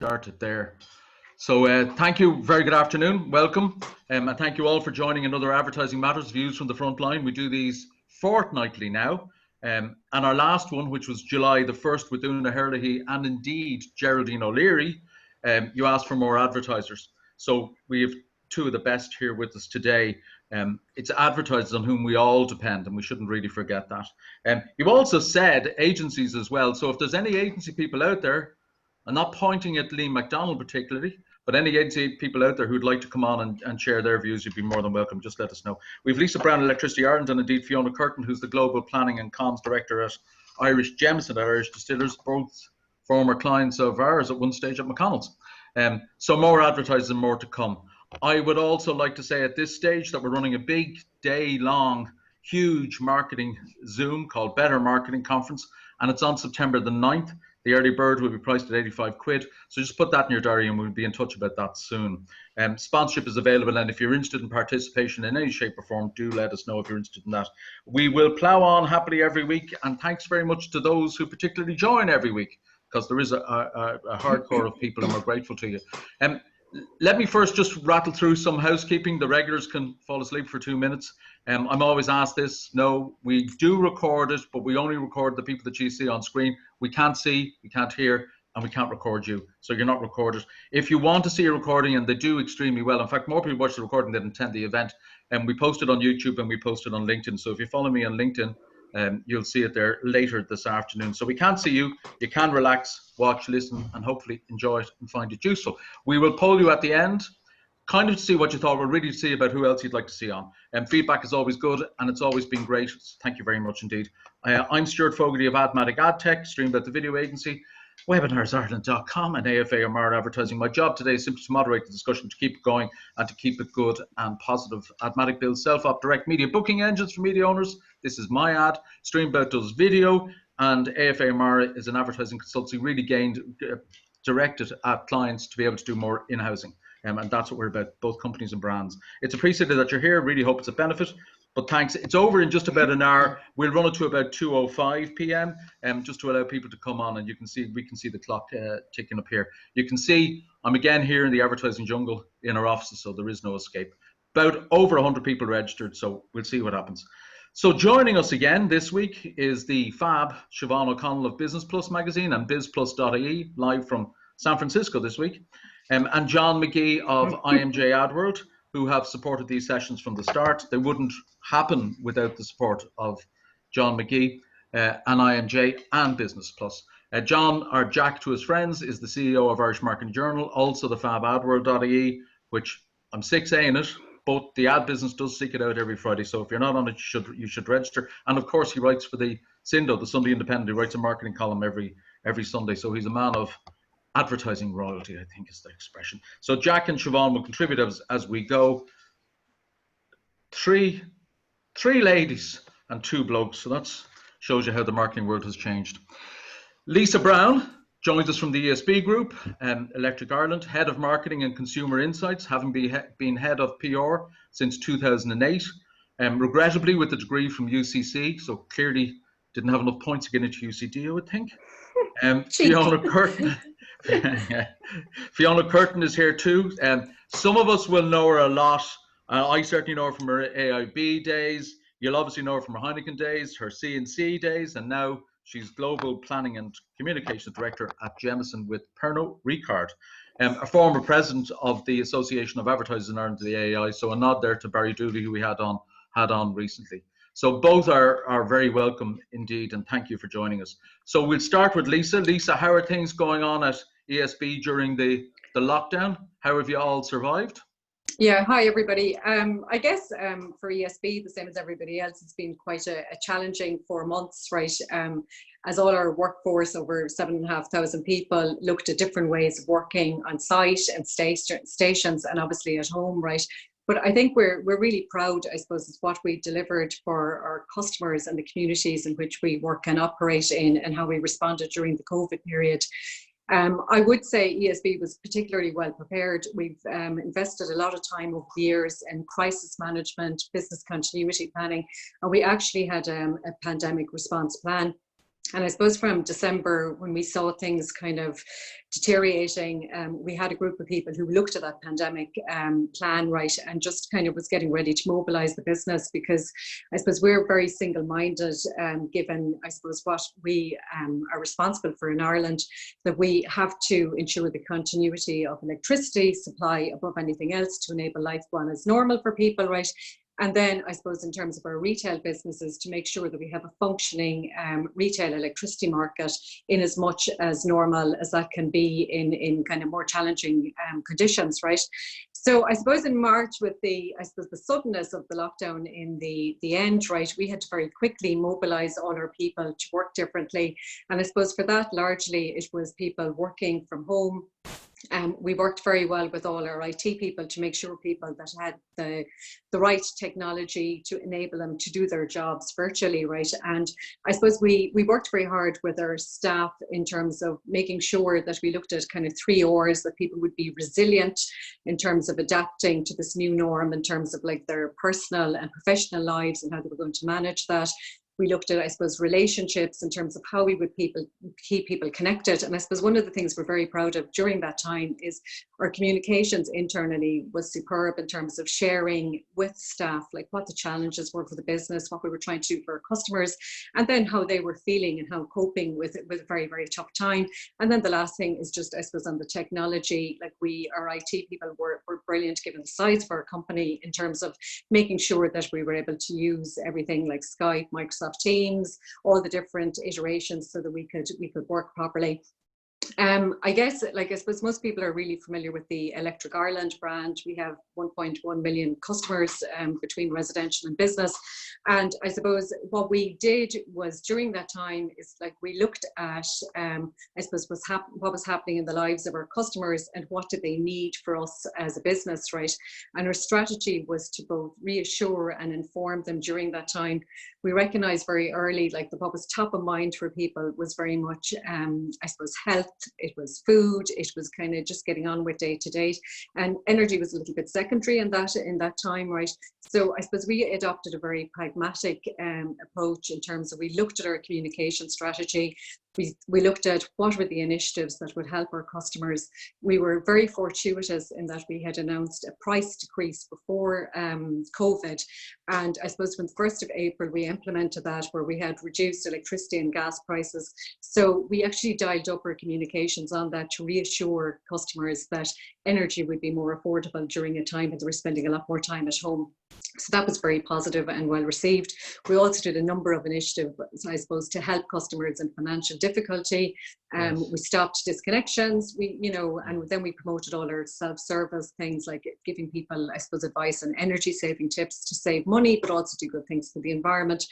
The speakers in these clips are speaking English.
Started there. So thank you, very good afternoon, welcome, and thank you all for joining another Advertising Matters Views from the Frontline. We do these fortnightly now, and our last one, which was July the 1st with Una Herlihy and indeed Geraldine O'Leary, you asked for more advertisers. So we have two of the best here with us today. It's advertisers on whom we all depend, and we shouldn't really forget that. You've also said agencies as well, so if there's any agency people out there, I'm not pointing at Lee McDonald particularly, but any agency people out there who'd like to come on and share their views, you'd be more than welcome. Just let us know. We've Lisa Browne, Electricity Ireland, and indeed Fiona Curtin, who's the Global Planning and Comms Director at Irish Jameson, Irish Distillers, both former clients of ours at one stage at McConnell's. So more advertisers and more to come. I would also like to say at this stage that we're running a big day-long, huge marketing Zoom called Better Marketing Conference, and it's on September the 9th. The early bird will be priced at 85 quid. So just put that in your diary and we'll be in touch about that soon. Sponsorship is available, and if you're interested in participation in any shape or form, do let us know if you're interested in that. We will plough on happily every week, and thanks very much to those who particularly join every week, because there is a hardcore of people and we're grateful to you. Let me first just rattle through some housekeeping. The regulars can fall asleep for 2 minutes. I'm always asked this. No, we do record it, but we only record the people that you see on screen. We can't see, we can't hear, and we can't record you. So you're not recorded. If you want to see a recording, and they do extremely well, in fact, more people watch the recording than attend the event, and we post it on YouTube and we post it on LinkedIn. So if you follow me on LinkedIn, you'll see it there later this afternoon. So we can't see you. You can relax, watch, listen, and hopefully enjoy it and find it useful. We will poll you at the end, kind of to see what you thought. We're ready to see about who else you'd like to see on. Feedback is always good, and it's always been great. Thank you very much indeed. I'm Stuart Fogarty of Admatic AdTech, Streamabout the video agency, webinarsireland.com, and AFAO'Meara advertising. My job today is simply to moderate the discussion, to keep it going, and to keep it good and positive. Admatic builds self-op direct media booking engines for media owners. This is my ad. Streamabout does video, and AFAO'Meara is an advertising consultancy really directed at clients to be able to do more in-housing. And that's what we're about, both companies and brands. It's appreciated that you're here. Really hope it's a benefit. But thanks. It's over in just about an hour. We'll run it to about 2:05 p.m. Just to allow people to come on, and we can see the clock ticking up here. You can see I'm again here in the advertising jungle in our offices, so there is no escape. About over 100 people registered, so we'll see what happens. So joining us again this week is the fab Siobhan O'Connell of Business Plus magazine and bizplus.ie, live from San Francisco this week, and John McGee of IMJ Adworld, who have supported these sessions from the start. They wouldn't happen without the support of John McGee and IMJ and Business Plus. John, or Jack to his friends, is the CEO of Irish Marketing Journal, also the fab Adworld.ie, which I'm sick saying it, but the ad business does seek it out every Friday. So if you're not on it, you should register. And of course, he writes for the Sindo, the Sunday Independent. He writes a marketing column every Sunday. So he's a man of advertising royalty, I think is the expression. So Jack and Siobhan will contribute as we go. Three ladies and 2 blokes. So that shows you how the marketing world has changed. Lisa Browne joins us from the ESB Group, Electric Ireland, Head of Marketing and Consumer Insights, having been Head of PR since 2008. Regrettably, with a degree from UCC, so clearly didn't have enough points to get into UCD, I would think. Fiona Curtin. Fiona Curtin is here too. Some of us will know her a lot. I certainly know her from her AIB days. You'll obviously know her from her Heineken days, her C&C days, and now she's Global Planning and Communications Director at Jameson with Pernod, Ricard. A former president of the Association of Advertisers in Ireland, the AAI. So a nod there to Barry Dooley, who we had on recently. So both are very welcome indeed, and thank you for joining us. So we'll start with Lisa. Lisa, how are things going on at ESB during the lockdown? How have you all survived? Yeah, hi everybody. I guess for ESB, the same as everybody else, it's been quite a challenging 4 months, right? As all our workforce, over 7,500 people, looked at different ways of working on site and stations and obviously at home, right? But I think we're really proud, I suppose, is what we delivered for our customers and the communities in which we work and operate in, and how we responded during the COVID period. I would say ESB was particularly well prepared. We've invested a lot of time over the years in crisis management, business continuity planning, and we actually had a pandemic response plan And I suppose from December, when we saw things kind of deteriorating, we had a group of people who looked at that pandemic plan, right, and just kind of was getting ready to mobilise the business, because I suppose we're very single-minded, given, I suppose, what we are responsible for in Ireland, that we have to ensure the continuity of electricity supply above anything else to enable life to go on as normal for people, right? And then I suppose in terms of our retail businesses, to make sure that we have a functioning retail electricity market in as much as normal as that can be in kind of more challenging conditions, right? So I suppose in March, with the suddenness of the lockdown in the end, right, we had to very quickly mobilise all our people to work differently. And I suppose for that, largely it was people working from home. We worked very well with all our IT people to make sure people that had the right technology to enable them to do their jobs virtually, right? And I suppose we worked very hard with our staff in terms of making sure that we looked at kind of 3 R's, that people would be resilient in terms of adapting to this new norm, in terms of like their personal and professional lives and how they were going to manage that. We looked at, I suppose, relationships in terms of how we would keep people connected. And I suppose one of the things we're very proud of during that time is our communications internally was superb in terms of sharing with staff, like what the challenges were for the business, what we were trying to do for our customers, and then how they were feeling and how coping with it with a very, very tough time. And then the last thing is just, I suppose, on the technology, like our IT people were brilliant given the size of our company in terms of making sure that we were able to use everything like Skype, Microsoft Teams, all the different iterations so that we could work properly. I guess, like, I suppose most people are really familiar with the Electric Ireland brand. We have 1.1 million customers between residential and business. And I suppose what we did was during that time is like we looked at, I suppose, what was happening in the lives of our customers and what did they need for us as a business, right? And our strategy was to both reassure and inform them during that time. We recognized very early, like what was top of mind for people was very much, I suppose, health. It was food. It was kind of just getting on with day to day, and energy was a little bit secondary in that time, right? So I suppose we adopted a very pragmatic approach in terms of we looked at our communication strategy. We looked at what were the initiatives that would help our customers. We were very fortuitous in that we had announced a price decrease before COVID. And I suppose from the 1st of April, we implemented that, where we had reduced electricity and gas prices. So we actually dialed up our communications on that to reassure customers that energy would be more affordable during a time when they were spending a lot more time at home. So that was very positive and well received. We also did a number of initiatives, I suppose, to help customers in financial difficulty. Yes. We stopped disconnections, and then we promoted all our self-service things, like giving people, I suppose, advice and energy saving tips to save money, but also do good things for the environment.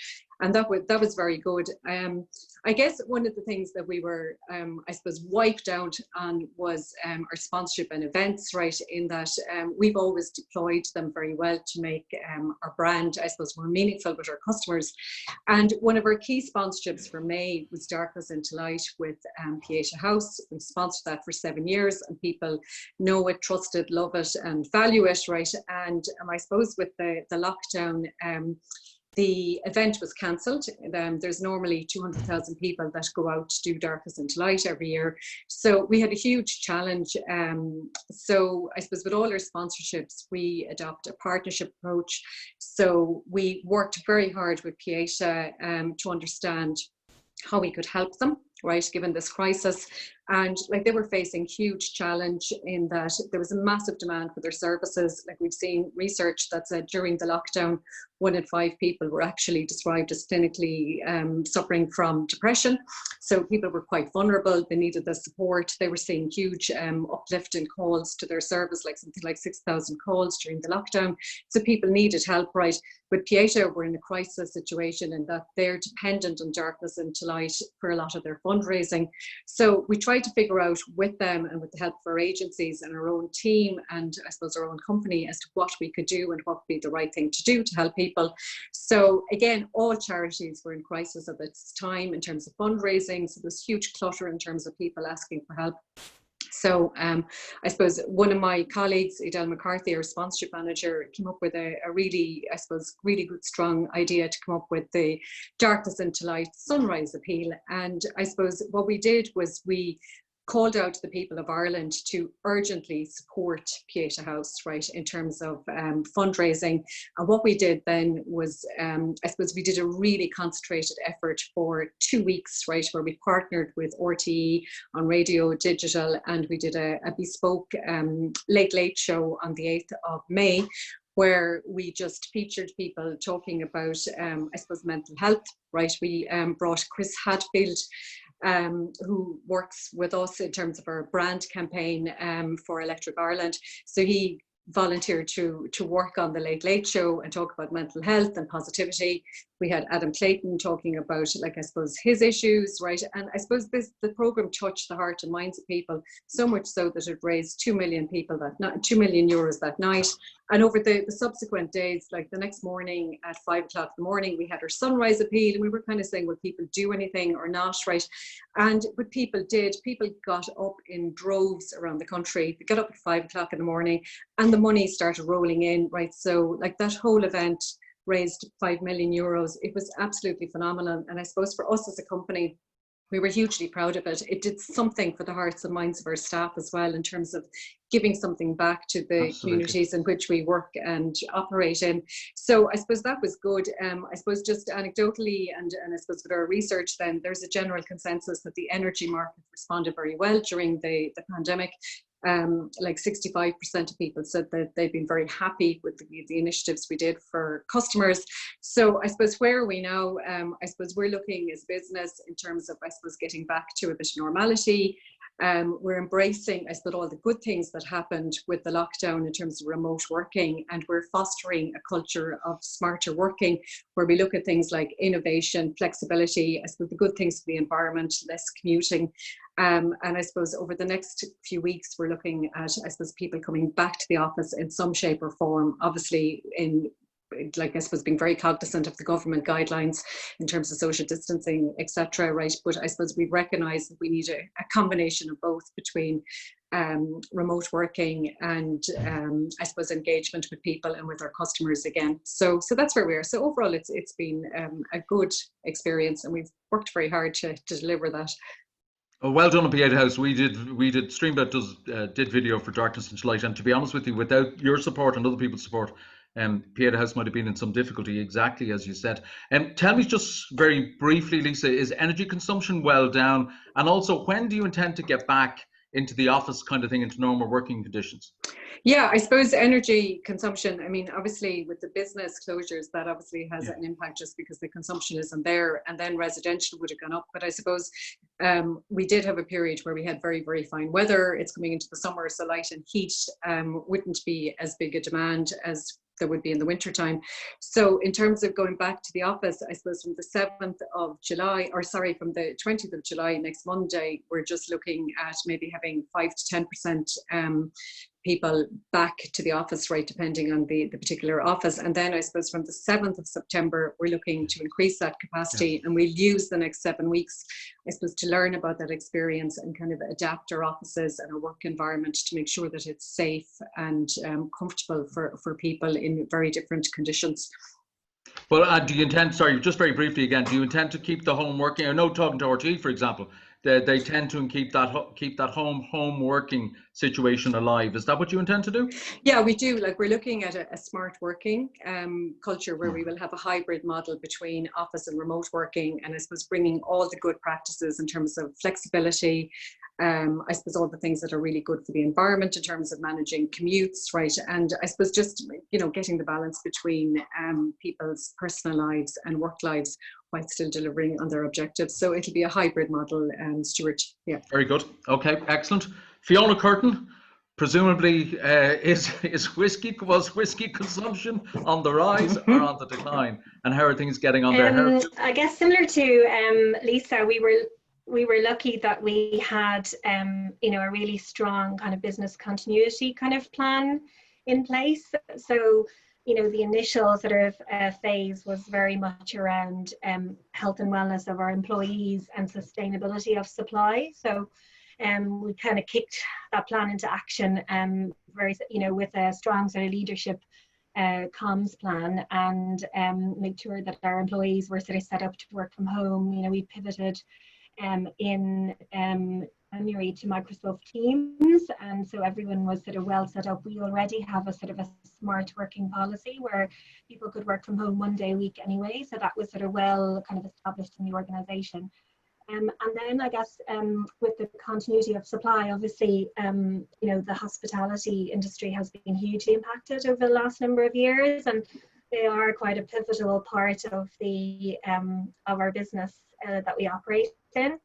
And that was very good. I guess one of the things that we were, I suppose, wiped out on was our sponsorship and events, right? In that we've always deployed them very well to make our brand, I suppose, more meaningful with our customers. And one of our key sponsorships for May was Darkness into Light with Pieta House. We've sponsored that for 7 years, and people know it, trust it, love it, and value it, right? And I suppose with the lockdown, the event was cancelled. There's normally 200,000 people that go out to do Darkness into Light every year. So we had a huge challenge. So I suppose with all our sponsorships, we adopt a partnership approach. So we worked very hard with Pieta to understand how we could help them, right, given this crisis. And like they were facing huge challenge in that there was a massive demand for their services. Like we've seen research that said during the lockdown, 1 in 5 people were actually described as clinically suffering from depression. So people were quite vulnerable. They needed the support. They were seeing huge uplift in calls to their service, like something like 6,000 calls during the lockdown. So people needed help, right? But Pieta were in a crisis situation in that they're dependent on Darkness into Light for a lot of their fundraising. So we tried to figure out with them and with the help of our agencies and our own team and I suppose our own company as to what we could do and what would be the right thing to do to help people. So again, all charities were in crisis at this time in terms of fundraising. So there's huge clutter in terms of people asking for help. So I suppose one of my colleagues, Edel McCarthy, our sponsorship manager, came up with a really, I suppose, really good, strong idea to come up with the Darkness into Light Sunrise Appeal. And I suppose what we did was we called out to the people of Ireland to urgently support Pieta House, right, in terms of fundraising. And what we did then was, I suppose we did a really concentrated effort for 2 weeks, right, where we partnered with RTE on radio, digital, and we did a bespoke Late Late show on the 8th of May, where we just featured people talking about, I suppose, mental health, right? We brought Chris Hadfield, who works with us in terms of our brand campaign for Electric Ireland. So he volunteered to work on the Late Late Show and talk about mental health and positivity. We had Adam Clayton talking about, like, I suppose, his issues, right? And I suppose the program touched the heart and minds of people, so much so that it raised 2 million people €2 million that night. And over the subsequent days, like the next morning at 5 o'clock in the morning, we had our sunrise appeal, and we were kind of saying, will people do anything or not, right? And what people did, people got up in droves around the country. They got up at 5 o'clock in the morning, and the money started rolling in, right? So like that whole event raised €5 million. It was absolutely phenomenal. And I suppose for us as a company, we were hugely proud of it. It did something for the hearts and minds of our staff as well, in terms of giving something back to the communities in which we work and operate in. So I suppose that was good. I suppose just anecdotally, and I suppose with our research then, there's a general consensus that the energy market responded very well during the pandemic. Like 65% of people said that they've been very happy with the initiatives we did for customers. So I suppose where are we now? I suppose we're looking as business in terms of, I suppose, getting back to a bit of normality. We're embracing, I suppose, all the good things that happened with the lockdown in terms of remote working, and we're fostering a culture of smarter working, where we look at things like innovation, flexibility, I suppose the good things for the environment, less commuting. And I suppose over the next few weeks, we're looking at, I suppose, people coming back to the office in some shape or form, obviously in, like, I suppose, being very cognizant of the government guidelines in terms of social distancing, etc. Right? But I suppose we recognise that we need a combination of both, between remote working and I suppose engagement with people and with our customers again. So that's where we are. So overall, it's been a good experience, and we've worked very hard to deliver that. Oh, well done on Pieta House. We did Streamabout did video for Darkness into Light, and to be honest with you, without your support and other people's support, Pieta House might have been in some difficulty, exactly as you said. Tell me just very briefly, Lisa, is energy consumption well down? And also, when do you intend to get back into the office kind of thing, into normal working conditions? Yeah, I suppose energy consumption, I mean, obviously with the business closures, that obviously has an impact just because the consumption isn't there, and then residential would have gone up. But I suppose we did have a period where we had very, very fine weather. It's coming into the summer, so light and heat wouldn't be as big a demand as there would be in the winter time. So in terms of going back to the office, I suppose from the 7th of July, or sorry, from the 20th of July, next Monday, we're just looking at maybe having 5 to 10% people back to the office, right, depending on the particular office. And then I suppose from the 7th of September, we're looking to increase that capacity, and we'll use the next 7 weeks, I suppose, to learn about that experience and kind of adapt our offices and our work environment to make sure that it's safe and comfortable for people in very different conditions. Well, do you intend, sorry, just very briefly again, do you intend to keep the home working? I know, talking to RT, for example, they tend to keep that home working situation alive. Is that what you intend to do? Yeah, we do. Like, we're looking at a smart working culture, where we will have a hybrid model between office and remote working, and I suppose bringing all the good practices in terms of flexibility, I suppose all the things that are really good for the environment in terms of managing commutes, right? And I suppose just, you know, getting the balance between people's personal lives and work lives while still delivering on their objectives. So it'll be a hybrid model, Stuart. Yeah. Very good. Okay, excellent. Fiona, Curtin, presumably was whiskey consumption on the rise or on the decline, and how are things getting on there? I guess similar to Lisa, we were lucky that we had you know, a really strong kind of business continuity kind of plan in place. So, you know, the initial sort of phase was very much around health and wellness of our employees and sustainability of supply. So we kind of kicked that plan into action, with a strong sort of leadership comms plan, and made sure that our employees were sort of set up to work from home. We pivoted in January to Microsoft Teams, and so everyone was sort of well set up. We already have a sort of a smart working policy where people could work from home 1 day a week anyway, so that was sort of well kind of established in the organisation. And then I guess with the continuity of supply, obviously, the hospitality industry has been hugely impacted over the last number of years, and they are quite a pivotal part of of our business that we operate in.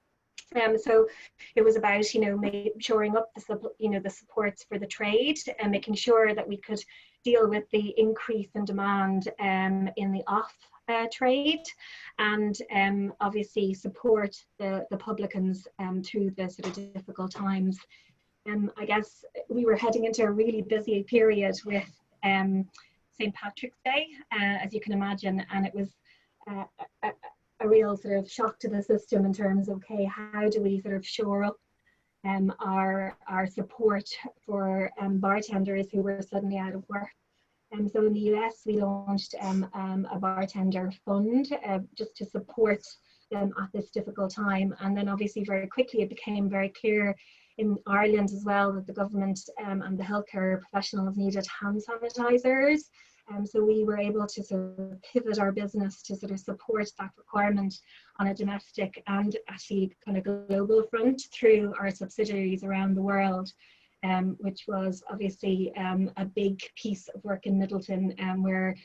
So it was about, shoring up the supports for the trade and making sure that we could deal with the increase in demand in the off trade, and obviously support the publicans through the sort of difficult times. I guess we were heading into a really busy period with St. Patrick's Day, as you can imagine, and it was a real sort of shock to the system in terms of, okay, how do we sort of shore up our support for bartenders who were suddenly out of work. So in the US, we launched a bartender fund just to support them at this difficult time. And then obviously very quickly it became very clear in Ireland as well that the government and the healthcare professionals needed hand sanitizers. So we were able to sort of pivot our business to sort of support that requirement on a domestic and actually kind of global front through our subsidiaries around the world, which was obviously a big piece of work in Middleton, where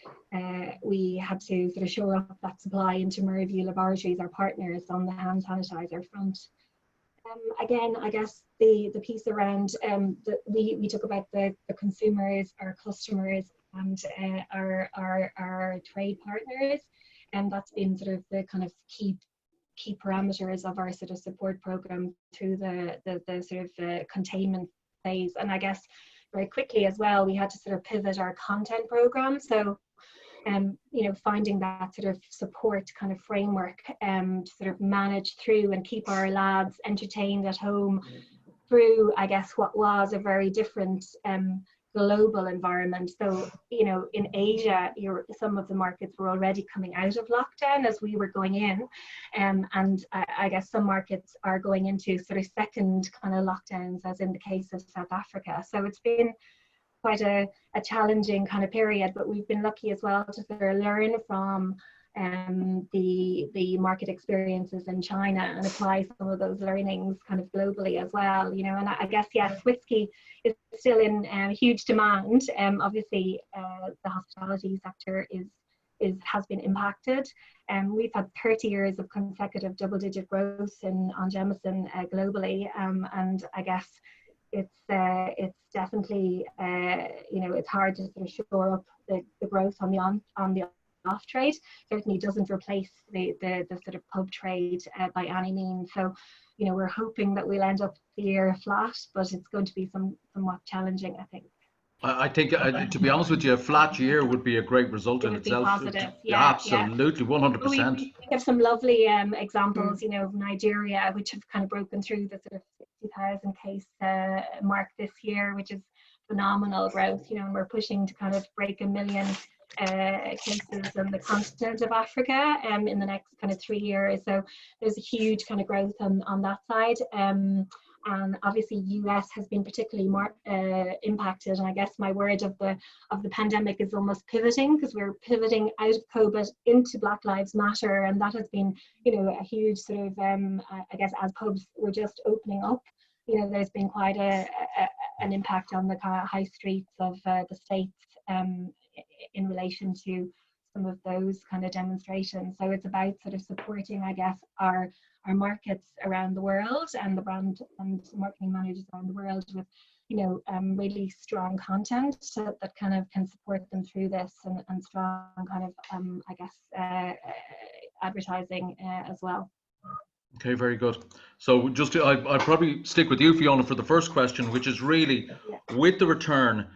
we had to sort of shore up that supply into Murrayview Laboratories, our partners, on the hand sanitizer front. Again, I guess the piece around we talk about the consumers, our customers, and our trade partners, and that's been sort of the kind of key parameters of our sort of support program through the sort of containment phase. And I guess very quickly as well, we had to sort of pivot our content program. So finding that sort of support kind of framework to sort of manage through and keep our lads entertained at home through, I guess, what was a very different global environment. So, in Asia, some of the markets were already coming out of lockdown as we were going in, and I guess some markets are going into sort of second kind of lockdowns, as in the case of South Africa. So it's been quite a challenging kind of period, but we've been lucky as well to sort of learn from the market experiences in China and apply some of those learnings kind of globally as well, and I guess, yes, whiskey is still in huge demand. Obviously the hospitality sector has been impacted, and we've had 30 years of consecutive double-digit growth on Jameson globally, and I guess it's definitely it's hard to sort of shore up the growth on the off trade. Certainly doesn't replace the sort of pub trade by any means. So we're hoping that we'll end up the year flat, but it's going to be somewhat challenging, I think. I think, to be honest with you, a flat year would be a great result in itself. Positive. Absolutely, 100%. We have some lovely examples, of Nigeria, which have kind of broken through the sort of 60,000 case mark this year, which is phenomenal growth. And we're pushing to kind of break 1 million cases on the continent of Africa in the next kind of 3 years. So there's a huge kind of growth on that side. And obviously US has been particularly more impacted, and I guess my word of the pandemic is almost pivoting, because we're pivoting out of COVID into Black Lives Matter, and that has been a huge sort of I guess, as pubs were just opening up, there's been quite an impact on the kind of high streets of the States in relation to some of those kind of demonstrations. So it's about sort of supporting, I guess, our markets around the world and the brand and marketing managers around the world with really strong content that kind of can support them through this, and strong kind of I guess advertising as well. Okay, very good. So I'd probably stick with you, Fiona, for the first question, which is really, with the return,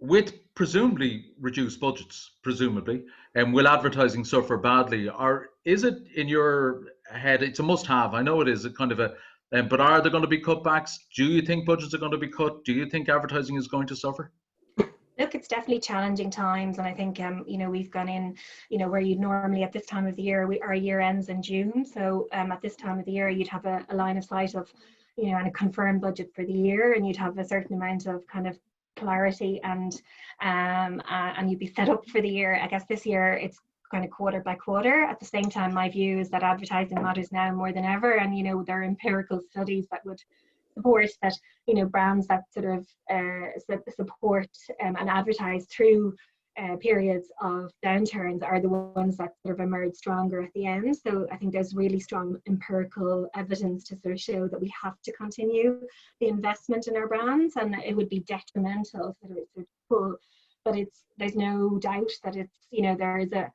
with presumably reduced budgets, will advertising suffer badly? Or is it, in your head, it's a must-have? I know it is a kind of a But are there going to be cutbacks? Do you think budgets are going to be cut? Do you think advertising is going to suffer? Look, it's definitely challenging times, and I think you know, we've gone in, you know, where you'd normally at this time of the year, our year ends in June, so at this time of the year you'd have a line of sight of, you know, and a confirmed budget for the year, and you'd have a certain amount of kind of clarity, and you'd be set up for the year. I guess this year it's kind of quarter by quarter. At the same time, my view is that advertising matters now more than ever, and you know, there are empirical studies that would support that, you know, brands that sort of support and advertise through periods of downturns are the ones that sort of emerge stronger at the end. So I think there's really strong empirical evidence to sort of show that we have to continue the investment in our brands, and it would be detrimental sort of pull. But there's no doubt that it's, you know, there is a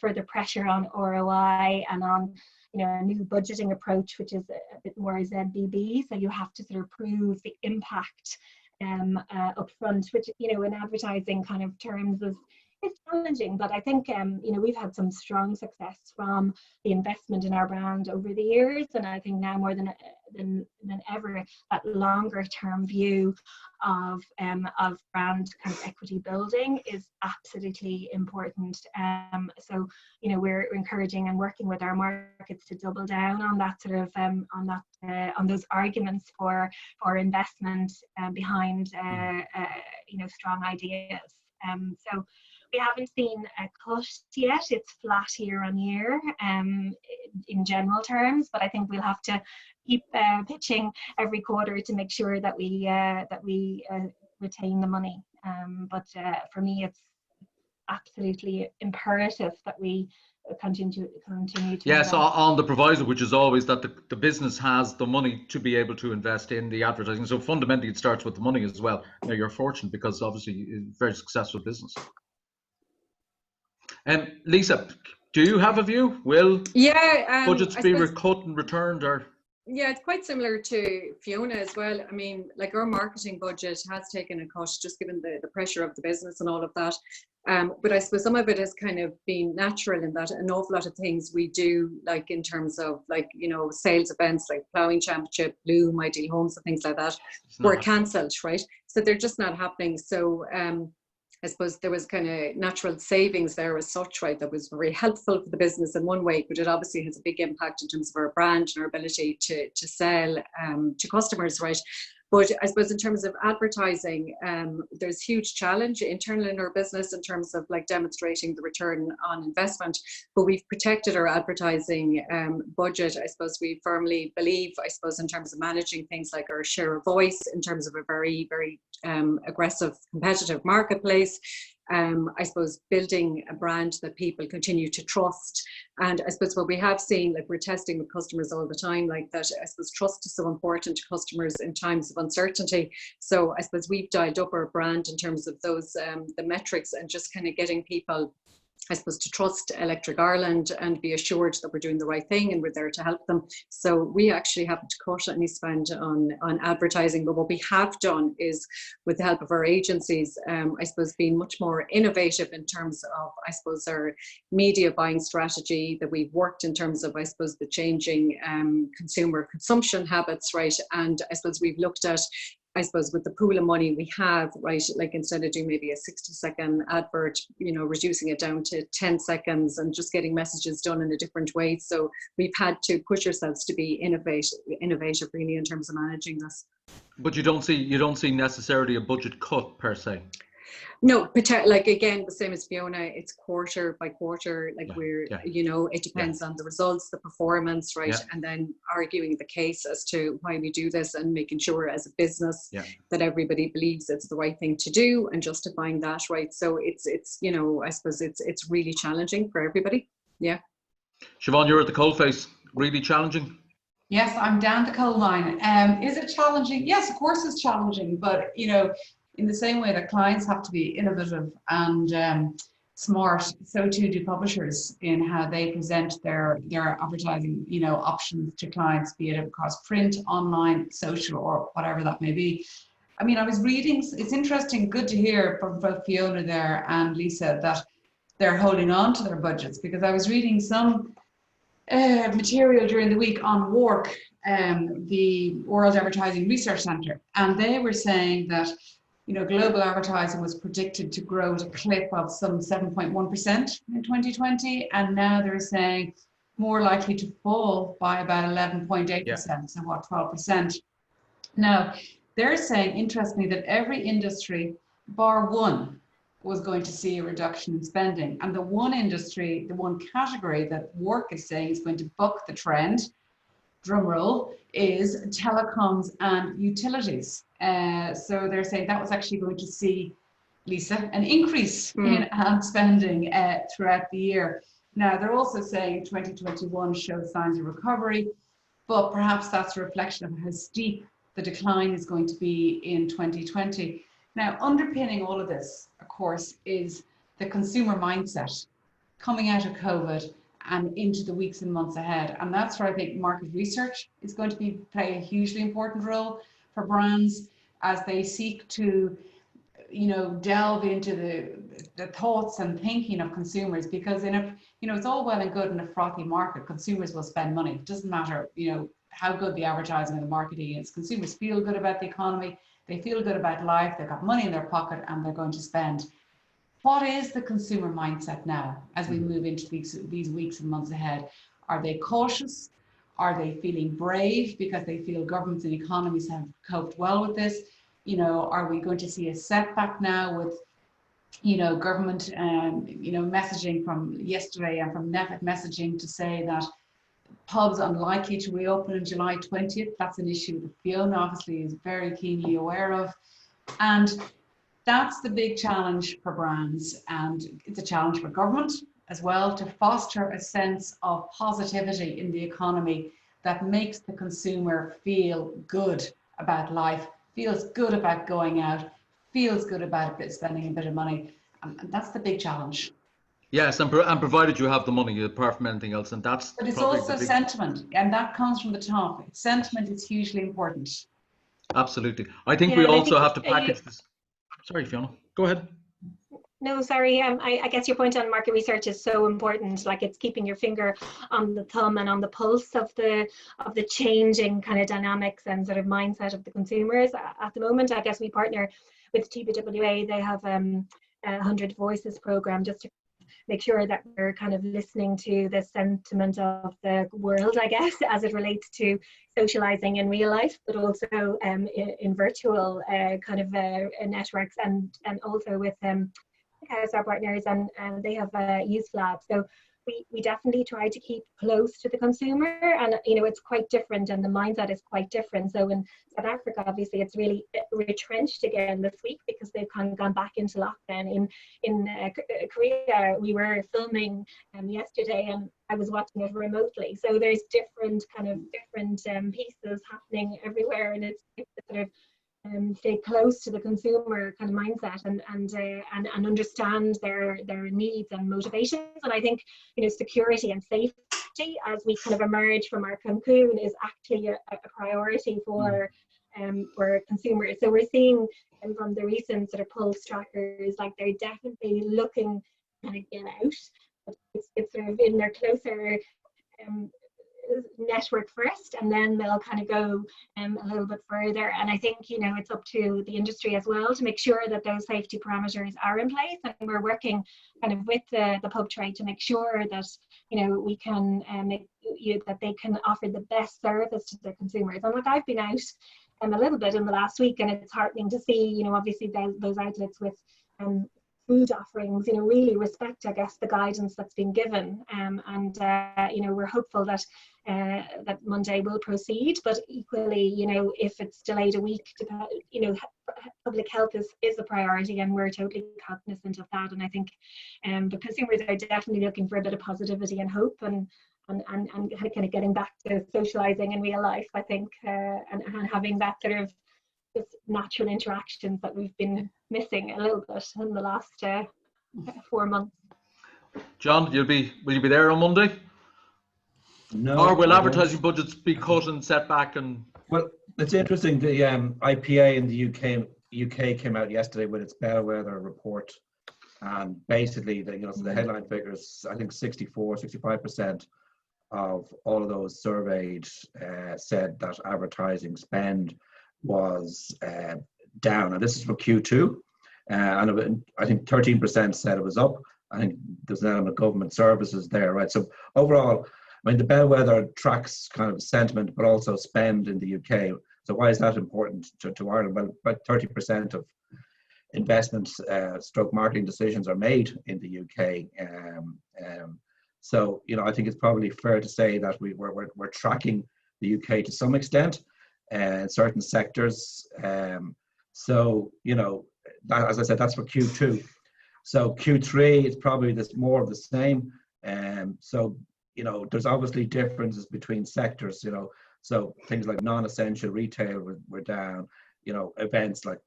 further pressure on ROI and on, you know, a new budgeting approach, which is a bit more ZBB. So you have to sort of prove the impact upfront, which, you know, in advertising kind of terms it's challenging. But I think, you know, we've had some strong success from the investment in our brand over the years, and I think now more than ever, that longer term view of brand kind of equity building is absolutely important. So, you know, we're encouraging and working with our markets to double down on that sort of on those arguments for investment behind you know, strong ideas. So we haven't seen a cut yet. It's flat year on year in general terms, but I think we'll have to keep pitching every quarter to make sure that we retain the money. But for me, it's absolutely imperative that we continue to yes, invest. on the proviso, which is always that the business has the money to be able to invest in the advertising. So fundamentally, it starts with the money as well. Now, you're fortunate because obviously it's a very successful business. Lisa, do you have a view? Will budgets be cut and returned, or? Yeah, it's quite similar to Fiona as well. I mean, like, our marketing budget has taken a cut just given the pressure of the business and all of that. But I suppose some of it has kind of been natural in that an awful lot of things we do, like in terms of, like, you know, sales events like Ploughing Championship, Bloom, Ideal Homes and things like that were cancelled, right? So they're just not happening. So I suppose there was kind of natural savings there as such, right, that was very helpful for the business in one way, but it obviously has a big impact in terms of our brand and our ability to sell to customers, right? But I suppose in terms of advertising, there's huge challenge internally in our business in terms of, like, demonstrating the return on investment. But we've protected our advertising budget. I suppose we firmly believe, I suppose, in terms of managing things like our share of voice, in terms of a very, very aggressive competitive marketplace. I suppose building a brand that people continue to trust. And I suppose what we have seen, like, we're testing with customers all the time, like that, I suppose trust is so important to customers in times of uncertainty. So I suppose we've dialed up our brand in terms of those, the metrics, and just kind of getting people, I suppose, to trust Electric Ireland and be assured that we're doing the right thing and we're there to help them. So we actually haven't cut any spend on advertising, but what we have done is, with the help of our agencies, I suppose, being much more innovative in terms of, I suppose, our media buying strategy, that we've worked in terms of, I suppose, the changing consumer consumption habits, right? And I suppose we've looked at, I suppose, with the pool of money we have, right, like, instead of doing maybe a 60-second advert, you know, reducing it down to 10 seconds and just getting messages done in a different way. So we've had to push ourselves to be innovative really in terms of managing this. But you don't see necessarily a budget cut per se. No, like, again, the same as Fiona, it's quarter by quarter, like, you know, it depends on the results, the performance, right? And then arguing the case as to why we do this, and making sure as a business that everybody believes it's the right thing to do, and justifying that, right? So it's you know, I suppose it's really challenging for everybody. Yeah. Siobhan, you're at the coalface. Really challenging? Yes, I'm down the coal line. Is it challenging? Yes, of course it's challenging, but, you know, in the same way that clients have to be innovative and smart, so too do publishers in how they present their advertising, you know, options to clients, be it across print, online, social, or whatever that may be. I mean, I was reading, it's interesting, good to hear from both Fiona there and Lisa that they're holding on to their budgets, because I was reading some material during the week on WARC, the World Advertising Research Centre, and they were saying that, you know, global advertising was predicted to grow at a clip of some 7.1% in 2020, and now they're saying more likely to fall by about 11.8%, so what, 12%. Now, they're saying, interestingly, that every industry, bar one, was going to see a reduction in spending. And the one industry, the one category that WARC is saying is going to buck the trend, drum roll, is telecoms and utilities. So they're saying that was actually going to see, Lisa, an increase in ad spending throughout the year. Now, they're also saying 2021 shows signs of recovery, but perhaps that's a reflection of how steep the decline is going to be in 2020. Now, underpinning all of this, of course, is the consumer mindset coming out of COVID and into the weeks and months ahead. And that's where I think market research is going to play a hugely important role for brands as they seek to, you know, delve into the thoughts and thinking of consumers. Because in a, you know, it's all well and good in a frothy market. Consumers will spend money. It doesn't matter, you know, how good the advertising and the marketing is. Consumers feel good about the economy. They feel good about life. They've got money in their pocket and they're going to spend. What is the consumer mindset now as we move into these weeks and months ahead? Are they cautious? Are they feeling brave because they feel governments and economies have coped well with this? You know, are we going to see a setback now with, you know, government, you know, messaging from yesterday and from Netflix messaging to say that pubs unlikely to reopen on July 20th. That's an issue that Fiona obviously is very keenly aware of. And that's the big challenge for brands. And it's a challenge for government as well to foster a sense of positivity in the economy that makes the consumer feel good about life, feels good about going out, feels good about spending a bit of money. And that's the big challenge. Yes, and provided you have the money, apart from anything else, and that's. But it's also sentiment, and that comes from the top. Sentiment is hugely important. Absolutely. I think we also have to package this. Sorry, Fiona, go ahead. No, sorry. I guess your point on market research is so important. Like, it's keeping your finger on the thumb and on the pulse of the changing kind of dynamics and sort of mindset of the consumers. At the moment, I guess we partner with TBWA. They have a 100 Voices program just to make sure that we're kind of listening to the sentiment of the world, I guess, as it relates to socializing in real life, but also in virtual kind of networks, and also with our partners, and they have youth labs. So we definitely try to keep close to the consumer, and you know, it's quite different, and the mindset is quite different. So in South Africa, obviously, it's really retrenched again this week because they've kind of gone back into lockdown. In Korea, we were filming yesterday, and I was watching it remotely. So there's different pieces happening everywhere, and it's sort of stay close to the consumer kind of mindset and understand their needs and motivations. And I think, you know, security and safety as we kind of emerge from our cocoon is actually a priority for consumers. So we're seeing from the recent sort of pulse trackers, like they're definitely looking to kind of get out, but it's sort of in their closer network first, and then they'll kind of go a little bit further. And I think, you know, it's up to the industry as well to make sure that those safety parameters are in place, and we're working kind of with the pub trade to make sure that, you know, we can that they can offer the best service to their consumers. And like, I've been out a little bit in the last week, and it's heartening to see, you know, obviously those outlets with food offerings, you know, really respect, I guess, the guidance that's been given, and you know, we're hopeful that that Monday will proceed. But equally, you know, if it's delayed a week, you know, public health is a priority, and we're totally cognizant of that. And I think the consumers are definitely looking for a bit of positivity and hope, and kind of getting back to socializing in real life, I think, and having that sort of just natural interactions that we've been missing a little bit in the last 4 months. John, will you be there on Monday? No. Or will advertising budgets be cut and set back? And well, it's interesting. The IPA in the UK came out yesterday with its Bellwether report, and basically the headline figures, I think 65% of all of those surveyed said that advertising spend was down, and this is for Q2, and I think 13% said it was up. I think there's an element of government services there, right? So overall, I mean, the Bellwether tracks kind of sentiment, but also spend in the UK. So why is that important to Ireland? Well, about 30% of investment stroke marketing decisions are made in the UK. So, I think it's probably fair to say that we're tracking the UK to some extent in certain sectors. So, that, as I said, that's for Q2. So Q3 is probably more of the same. So, there's obviously differences between sectors, so things like non-essential retail were down, events like,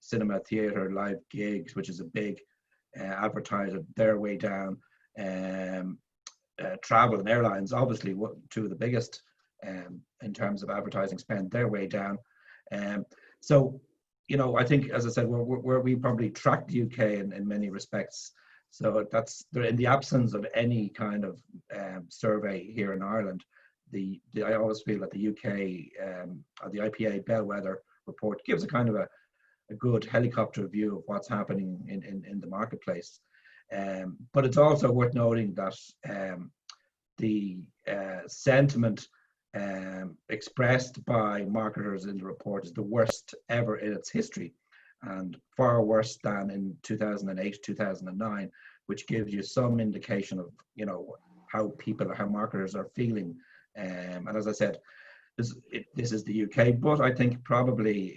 cinema, theatre, live gigs, which is a big advertiser, they're way down. Travel and airlines, obviously, two of the biggest in terms of advertising spend, they're way down. So, I think, as I said, we probably track the UK in many respects. So that's in the absence of any kind of survey here in Ireland. I always feel that the UK, the IPA Bellwether Report gives a kind of a good helicopter view of what's happening in the marketplace. But it's also worth noting that the sentiment expressed by marketers in the report is the worst ever in its history, and far worse than in 2008, 2009, which gives you some indication of how marketers are feeling. And as I said, this is the UK, but I think probably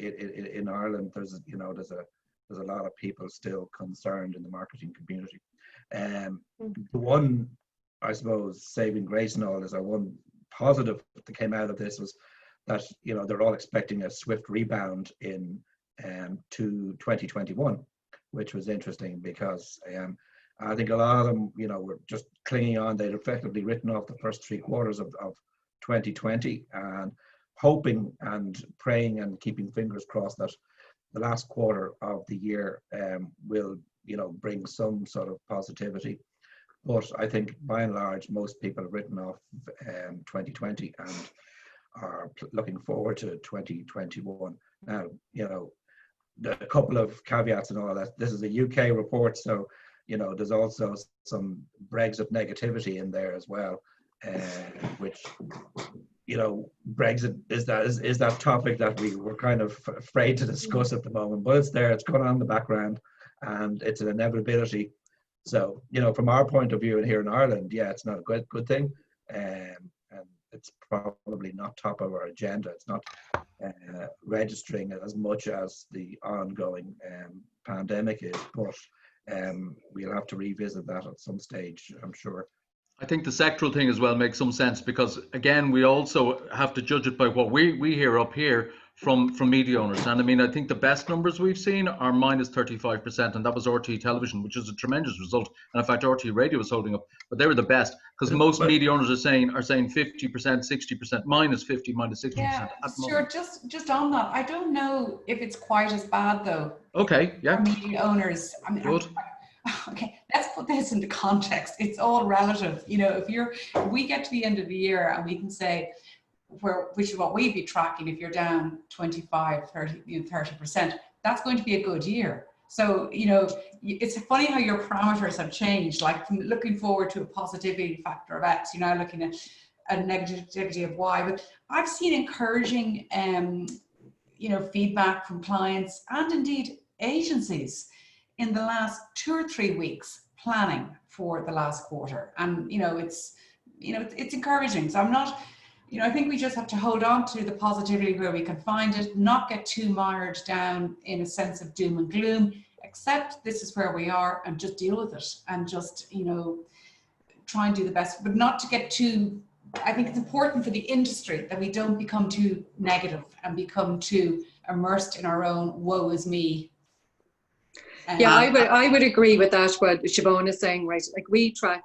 in Ireland there's a lot of people still concerned in the marketing community. The one, I suppose, saving grace in all is one positive that came out of this was that they're all expecting a swift rebound in to 2021, which was interesting because I think a lot of them were just clinging on. They'd effectively written off the first 3 quarters of 2020 and hoping and praying and keeping fingers crossed that the last quarter of the year will bring some sort of positivity. But I think by and large most people have written off 2020 and are looking forward to 2021. Now, a couple of caveats and all that. This is a UK report, so there's also some Brexit negativity in there as well, which Brexit is that topic that we're kind of afraid to discuss at the moment, but it's there, it's going on in the background, and it's an inevitability. So from our point of view here in Ireland, yeah, it's not a good thing, and it's probably not top of our agenda. It's not registering as much as the ongoing pandemic is, but we'll have to revisit that at some stage, I'm sure. I think the sectoral thing as well makes some sense because, again, we also have to judge it by what we hear up here from media owners. And I mean, I think the best numbers we've seen are minus 35%, and that was RTE Television, which is a tremendous result. And in fact, RTE Radio was holding up, but they were the best because most media owners are saying 50%, 60%, minus 50, minus 60%. Yeah, sure. Just on that, I don't know if it's quite as bad though. Okay, yeah. For media owners, I mean, good. Okay, let's put this into context. It's all relative. If we get to the end of the year and we can say, which is what we'd be tracking, if you're down 25, 30%, that's going to be a good year. So, it's funny how your parameters have changed, like from looking forward to a positivity factor of X, you're now looking at a negativity of Y. But I've seen encouraging, feedback from clients and indeed agencies in the last 2 or 3 weeks planning for the last quarter. And, it's encouraging. So I'm not, I think we just have to hold on to the positivity where we can find it, not get too mired down in a sense of doom and gloom, accept this is where we are and just deal with it and just, try and do the best, but not to get too, I think it's important for the industry that we don't become too negative and become too immersed in our own woe is me. Yeah, I would agree with that, what Siobhan is saying, right? Like, we track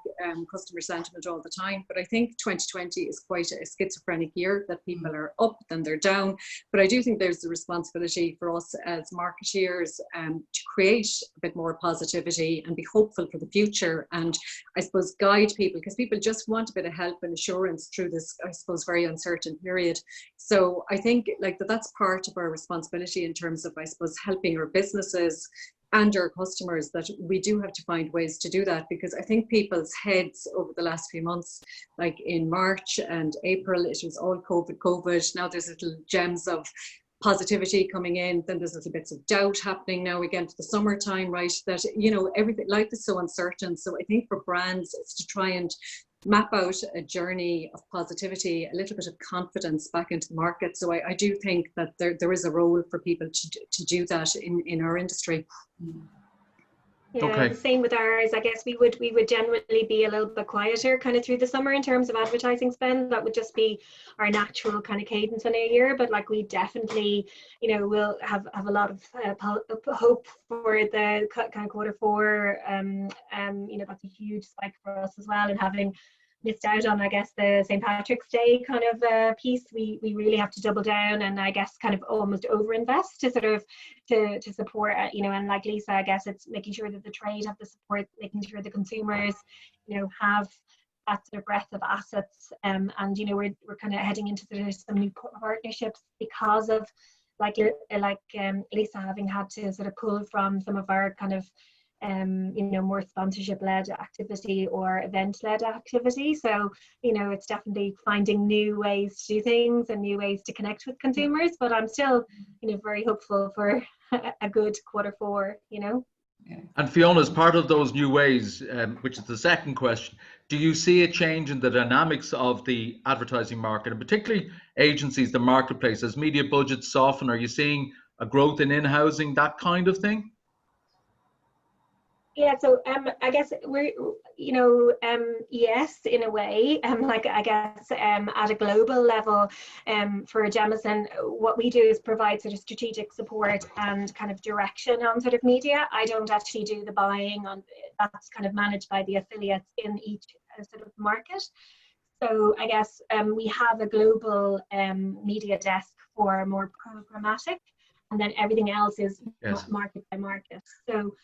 customer sentiment all the time, but I think 2020 is quite a schizophrenic year, that people are up, then they're down. But I do think there's a responsibility for us as marketeers to create a bit more positivity and be hopeful for the future, and I suppose guide people, because people just want a bit of help and assurance through this, I suppose, very uncertain period. So I think like that's part of our responsibility in terms of, I suppose, helping our businesses and our customers, that we do have to find ways to do that, because I think people's heads over the last few months, like in March and April, it was all COVID. Now there's little gems of positivity coming in, then there's little bits of doubt happening now again for the summertime, right? That, you know, everything, life is so uncertain. So I think for brands, it's to try and map out a journey of positivity, a little bit of confidence back into the market. So I do think that there is a role for people to do that in our industry. Yeah, okay. Same with ours. I guess we would generally be a little bit quieter kind of through the summer in terms of advertising spend. That would just be our natural kind of cadence in a year. But like, we definitely, you know, will have a lot of hope for the kind of Q4. You know, that's a huge spike for us as well, and having missed out on, I guess, the St. Patrick's Day kind of piece, we really have to double down and I guess kind of almost overinvest to sort of to support, you know, and like Lisa, I guess it's making sure that the trade have the support, making sure the consumers, you know, have that sort of breadth of assets, and you know, we're kind of heading into sort of some new partnerships because of like Lisa having had to sort of pull from some of our kind of you know, more sponsorship-led activity or event-led activity. So, you know, it's definitely finding new ways to do things and new ways to connect with consumers. But I'm still, you know, very hopeful for a good Q4, you know. Yeah. And Fiona, as part of those new ways, which is the second question, do you see a change in the dynamics of the advertising market, and particularly agencies, the marketplace, as media budgets soften? Are you seeing a growth in in-housing, that kind of thing? Yeah, so I guess we're, you know, yes, in a way, like I guess at a global level, for Jameson, what we do is provide sort of strategic support and kind of direction on sort of media. I don't actually do the buying on, that's kind of managed by the affiliates in each sort of market. So I guess we have a global media desk for more programmatic, and then everything else is market by market. So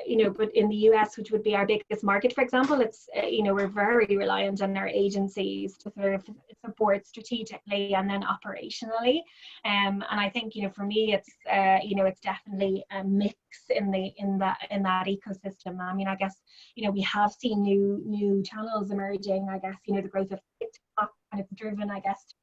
you know, but in the US, which would be our biggest market, for example, it's you know, we're very reliant on our agencies to sort of support strategically and then operationally, and I think, you know, for me, it's you know, it's definitely a mix in that ecosystem. I mean, I guess, you know, we have seen new channels emerging. I guess, you know, the growth of TikTok kind of driven, I guess,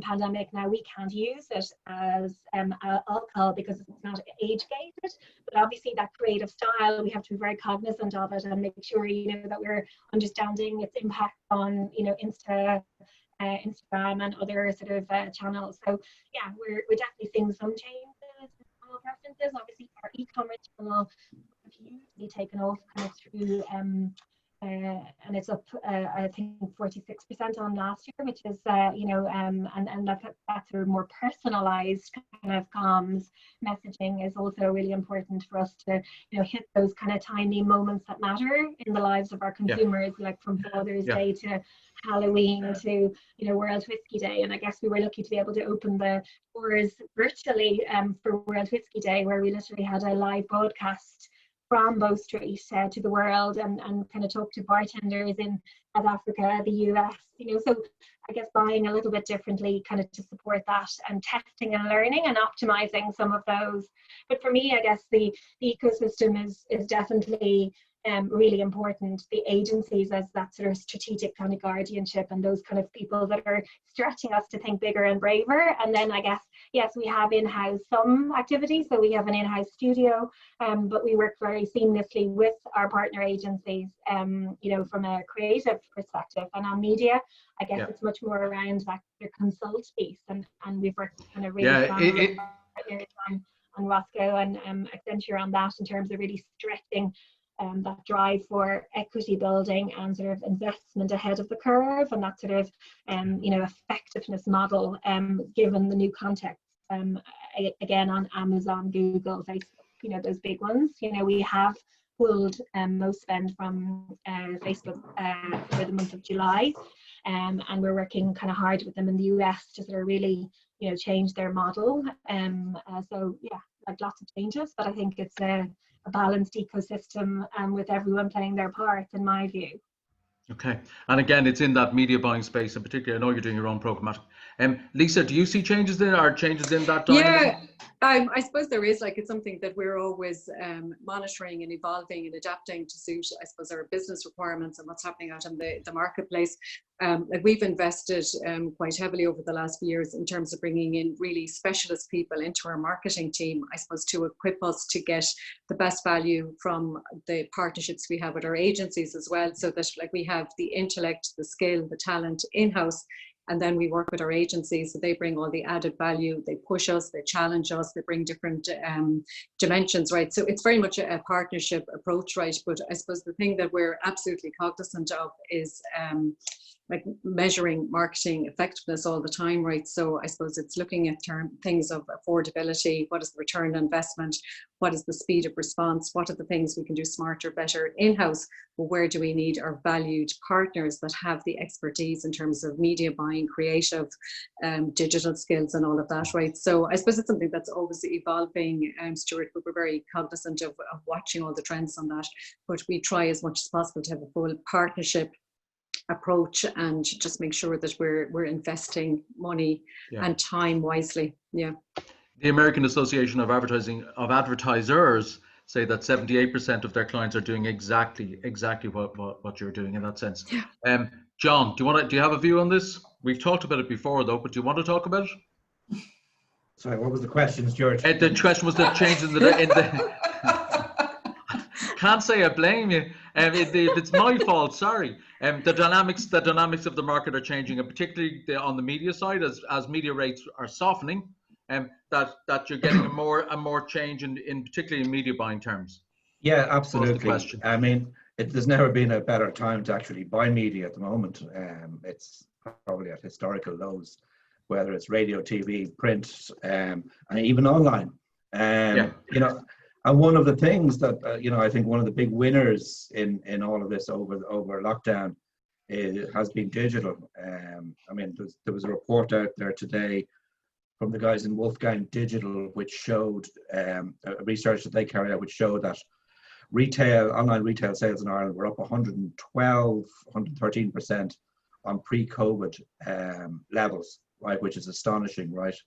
pandemic. Now we can't use it as alcohol because it's not age gated, but obviously that creative style, we have to be very cognizant of it and make sure, you know, that we're understanding its impact on, you know, Instagram and other sort of channels. So yeah, we're definitely seeing some changes in channel preferences. Obviously our e-commerce channel has hugely taken off kind of through and it's up I think 46% on last year, which is you know, and that sort of more personalized kind of comms messaging is also really important for us to, you know, hit those kind of tiny moments that matter in the lives of our consumers, like from Father's Day to Halloween to, you know, World Whiskey Day. And I guess we were lucky to be able to open the doors virtually for World Whiskey Day, where we literally had a live broadcast from Bow Street to the world, and kind of talk to bartenders in South Africa, the US, you know. So I guess buying a little bit differently kind of to support that, and testing and learning and optimizing some of those. But for me, I guess the ecosystem is definitely really important. The agencies as that sort of strategic kind of guardianship, and those kind of people that are stretching us to think bigger and braver. And then I guess, yes, we have in-house some activities. So we have an in-house studio, but we work very seamlessly with our partner agencies, you know, from a creative perspective. And on media, I guess it's much more around that consult piece, and we've worked kind of really strong with partners on Roscoe and Accenture on that, in terms of really stretching that drive for equity building and sort of investment ahead of the curve, and that sort of you know, effectiveness model given the new context again on Amazon, Google, Facebook, you know, those big ones. You know, we have pulled most spend from Facebook for the month of July, and we're working kind of hard with them in the US to sort of really, you know, change their model. So yeah, like lots of changes, but I think it's a balanced ecosystem with everyone playing their part, in my view. Okay, and again, it's in that media buying space, in particular. I know you're doing your own programmatic. Lisa, do you see changes in that dynamism? Yeah, I suppose there is, like, it's something that we're always monitoring and evolving and adapting to suit, I suppose, our business requirements and what's happening out in the marketplace. Like, we've invested quite heavily over the last few years in terms of bringing in really specialist people into our marketing team, I suppose, to equip us to get the best value from the partnerships we have with our agencies as well, so that, like, we have the intellect, the skill, the talent in-house. And then we work with our agencies, so they bring all the added value, they push us, they challenge us, they bring different dimensions, right? So it's very much a partnership approach, right? But I suppose the thing that we're absolutely cognizant of is like measuring marketing effectiveness all the time, right? So I suppose it's looking at things of affordability, what is the return on investment, what is the speed of response, what are the things we can do smarter, better in-house, but where do we need our valued partners that have the expertise in terms of media buying, creative, digital skills and all of that, right? So I suppose it's something that's always evolving, Stuart, but we're very cognizant of watching all the trends on that, but we try as much as possible to have a full partnership approach and just make sure that we're investing money and time wisely. Yeah. The American Association of Advertisers say that 78% of their clients are doing exactly what you're doing in that sense. Yeah. John, do you have a view on this? We've talked about it before though, but do you want to talk about it? Sorry, what was the question, Stuart? The question was the change in the can't say I blame you. It's my fault. Sorry. The dynamics of the market are changing, and particularly on the media side, as media rates are softening, that you're getting a more change in particularly in media buying terms. Yeah, absolutely. What's the question? I mean, there's never been a better time to actually buy media at the moment. It's probably at historical lows, whether it's radio, TV, print, and even online. You know. And one of the things that, you know, I think one of the big winners in all of this over lockdown has been digital. I mean, there was a report out there today from the guys in Wolfgang Digital, which showed research that they carried out, which showed that online retail sales in Ireland were up 113% on pre-COVID levels, right, which is astonishing, right?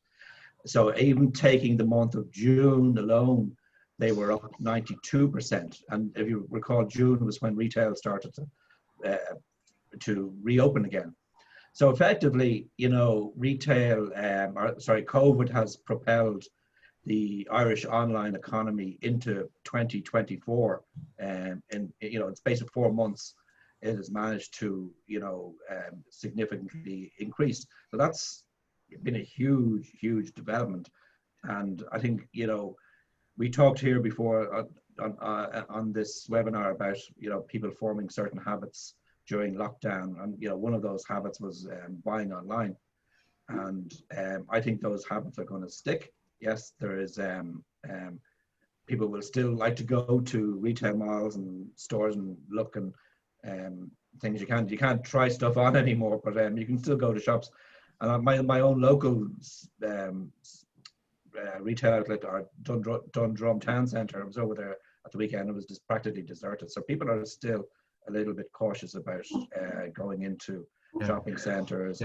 So even taking the month of June alone, they were up 92%, and if you recall, June was when retail started to reopen again. So effectively, you know, COVID has propelled the Irish online economy into 2024, and you know, in the space of 4 months, it has managed to, you know, significantly increase. So that's been a huge development, and I think, you know, we talked here before on this webinar about, you know, people forming certain habits during lockdown, and you know, one of those habits was buying online, and I think those habits are going to stick. Yes, there is people will still like to go to retail malls and stores and look and things. You can't try stuff on anymore, but you can still go to shops. And my own local retail outlet, our Dundrum Town Centre, I was over there at the weekend. It was just practically deserted. So people are still a little bit cautious about going into shopping centres.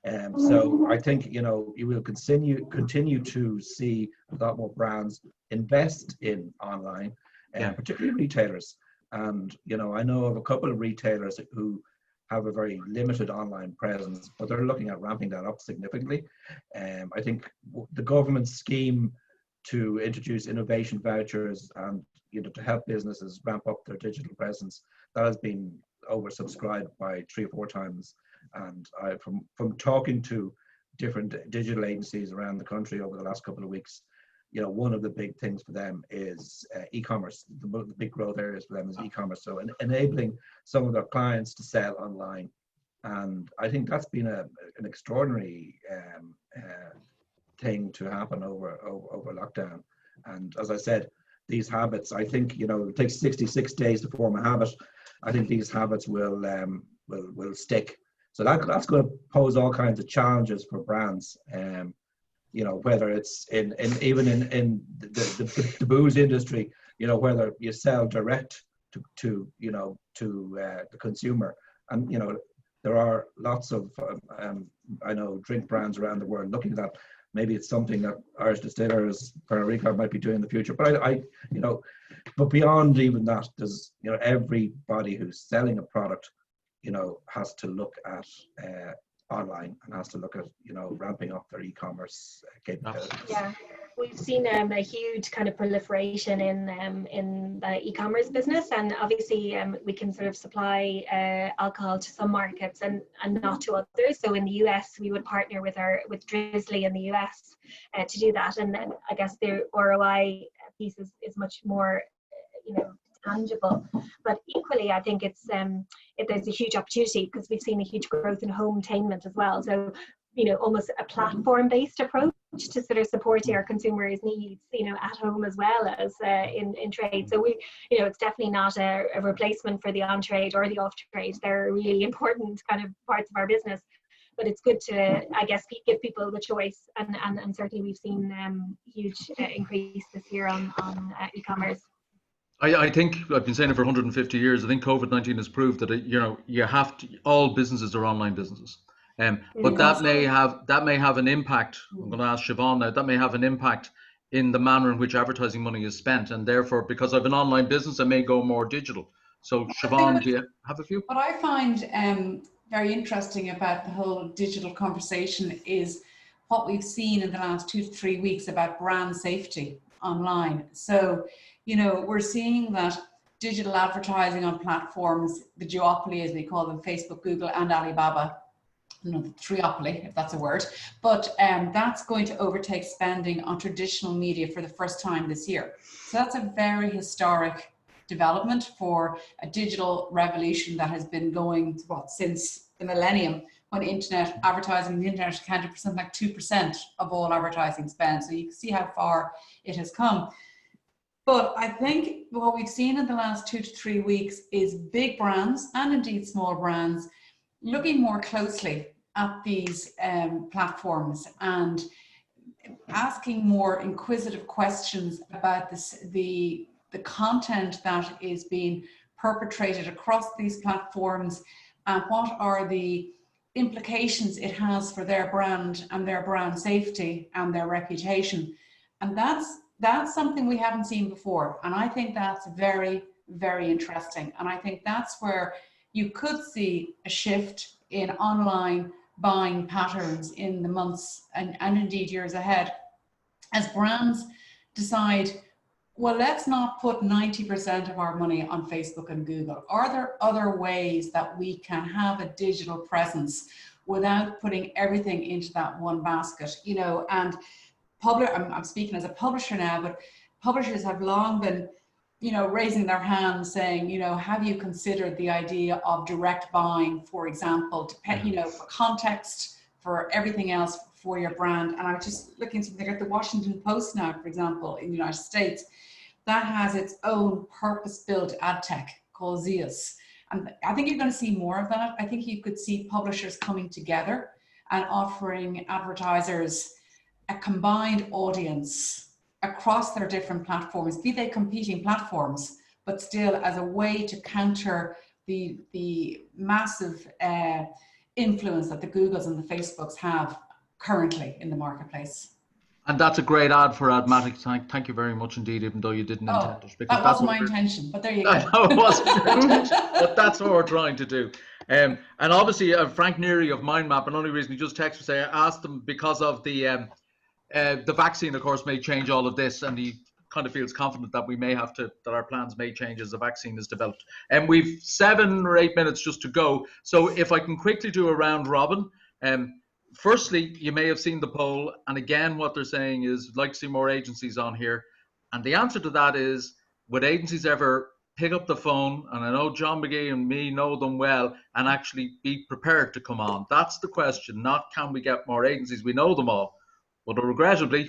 And so I think, you know, you will continue to see a lot more brands invest in online, particularly retailers. And, you know, I know of a couple of retailers who have a very limited online presence, but they're looking at ramping that up significantly. I think the government's scheme to introduce innovation vouchers and, you know, to help businesses ramp up their digital presence, that has been oversubscribed by 3 or 4 times. And from talking to different digital agencies around the country over the last couple of weeks, you know, one of the big things for them is e-commerce. The big growth areas for them is e-commerce. So enabling some of their clients to sell online. And I think that's been an extraordinary thing to happen over lockdown. And as I said, these habits, I think, you know, it takes 66 days to form a habit. I think these habits will stick. So that's going to pose all kinds of challenges for brands. You know, whether it's even in the booze industry, you know, whether you sell direct to the consumer, and you know, there are lots of I know drink brands around the world looking at that. Maybe it's something that Irish distillers, Pernod Ricard might be doing in the future. But I you know, but beyond even that, there's, you know, everybody who's selling a product, you know, has to look at online and has to look at, you know, ramping up their e-commerce capabilities. Yeah, we've seen a huge kind of proliferation in the e-commerce business, and obviously we can sort of supply alcohol to some markets and not to others. So in the US, we would partner with Drizzly in the US to do that, and then I guess the ROI piece is much more, you know, tangible. But equally, I think there's a huge opportunity because we've seen a huge growth in hometainment as well. So, you know, almost a platform-based approach to sort of supporting our consumers' needs, you know, at home as well as in trade. So we, you know, it's definitely not a replacement for the on-trade or the off-trade. They're really important kind of parts of our business. But it's good to, I guess, give people the choice, and certainly we've seen huge increase this year on e-commerce. I think I've been saying it for 150 years. I think COVID-19 has proved that you know, you have to, all businesses are online businesses, but that may have an impact. I'm going to ask Siobhan now. That may have an impact in the manner in which advertising money is spent, and therefore, because I've an online business, I may go more digital. So Siobhan, do you have a few? What I find very interesting about the whole digital conversation is what we've seen in the last 2 to 3 weeks about brand safety online. So, you know, we're seeing that digital advertising on platforms, the duopoly as we call them, Facebook, Google and Alibaba, you know, the triopoly, if that's a word, but that's going to overtake spending on traditional media for the first time this year. So that's a very historic development for a digital revolution that has been going, since the millennium, when internet advertising, the internet accounted for something like 2% of all advertising spend. So you can see how far it has come. But I think what we've seen in the last 2 to 3 weeks is big brands, and indeed small brands, looking more closely at these platforms and asking more inquisitive questions about the content that is being perpetrated across these platforms, and what are the implications it has for their brand and their brand safety and their reputation. And that's something we haven't seen before. And I think that's very, very interesting. And I think that's where you could see a shift in online buying patterns in the months and indeed years ahead, as brands decide, well, let's not put 90% of our money on Facebook and Google. Are there other ways that we can have a digital presence without putting everything into that one basket? You know, and I'm speaking as a publisher now, but publishers have long been, you know, raising their hands saying, you know, have you considered the idea of direct buying, for example, you know, for context, for everything else for your brand? And I was just looking at something like the Washington Post now, for example, in the United States, that has its own purpose-built ad tech called Zeus. And I think you're going to see more of that. I think you could see publishers coming together and offering advertisers a combined audience across their different platforms, be they competing platforms, but still as a way to counter the massive influence that the Googles and the Facebooks have currently in the marketplace. And that's a great ad for Admatic. Thank you very much indeed, even though you didn't intend it. That wasn't my intention, but there you go. I know it wasn't your intention, but that's what we're trying to do. And obviously, Frank Neary of MindMap, and only reason he just texted me say I asked him because of the vaccine, of course, may change all of this, and he kind of feels confident that we may have to, that our plans may change as the vaccine is developed. And we've 7 or 8 minutes just to go. So if I can quickly do a round robin. Firstly, you may have seen the poll, and again, what they're saying is, I'd like to see more agencies on here. And the answer to that is, would agencies ever pick up the phone, and I know John McGee and me know them well, and actually be prepared to come on? That's the question, not can we get more agencies? We know them all. But regrettably,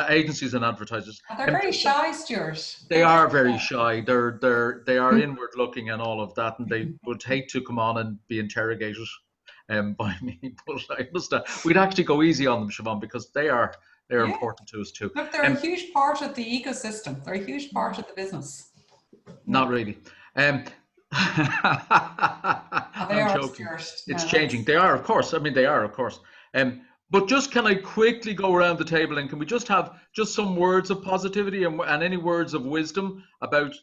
agencies and advertisers, And they're very shy, Stuart. they are very shy. They are inward looking and all of that, and they would hate to come on and be interrogated by me. But I understand we'd actually go easy on them, Siobhan, because they're important to us too. Look, they're a huge part of the ecosystem. They're a huge part of the business. Not really. They I'm are, joking. Stuart. It's changing. They are, of course. I mean, they are, of course. But just can I quickly go around the table, and can we just have just some words of positivity and any words of wisdom about,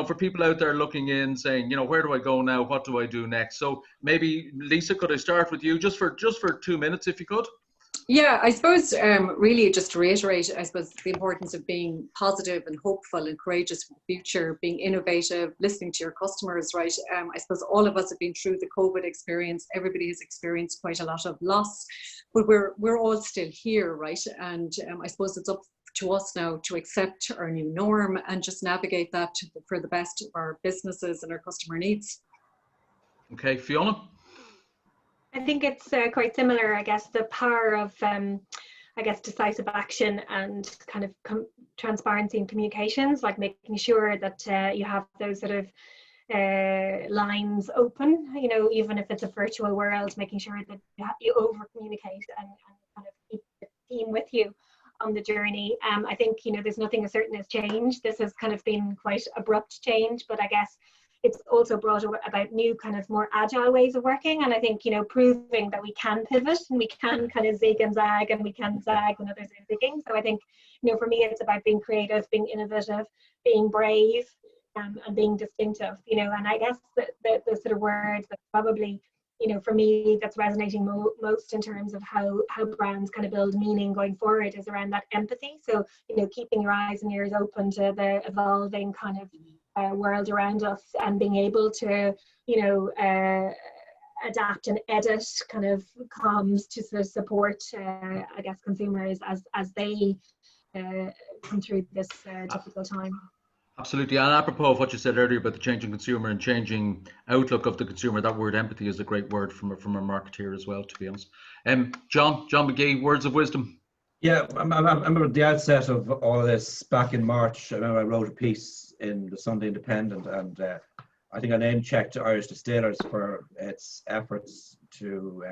for people out there looking in, saying, where do I go now? What do I do next? So maybe Lisa, could I start with you just for 2 minutes, if you could? Yeah, I suppose really just to reiterate, I suppose the importance of being positive and hopeful and courageous for the future, being innovative, listening to your customers, right? I suppose all of us have been through the COVID experience. Everybody has experienced quite a lot of loss, but we're all still here, right? And I suppose it's up to us now to accept our new norm and just navigate that for the best of our businesses and our customer needs. Okay, Fiona? I think it's quite similar, I guess, the power of, decisive action and kind of transparency in communications, like making sure that you have those sort of lines open, even if it's a virtual world, making sure that you over communicate and kind of keep the team with you on the journey. I think, there's nothing as certain as change. This has kind of been quite abrupt change, but I guess it's also brought about new kind of more agile ways of working. And I think, proving that we can pivot and we can kind of zig and zag, and we can zag when others are zigging. So I think, for me, it's about being creative, being innovative, being brave, and being distinctive, and I guess the sort of words that probably, for me, that's resonating most in terms of how brands kind of build meaning going forward is around that empathy. So, keeping your eyes and ears open to the evolving kind of world around us, and being able to, adapt and edit kind of comms to sort of support, I guess, consumers as they come through this difficult time. Absolutely. And apropos of what you said earlier about the changing consumer and changing outlook of the consumer, that word empathy is a great word from a marketeer as well, to be honest. John McGee, words of wisdom. Yeah, I remember the outset of all of this back in March. I remember I wrote a piece in the Sunday Independent, and I think I name-checked Irish Distillers for its efforts to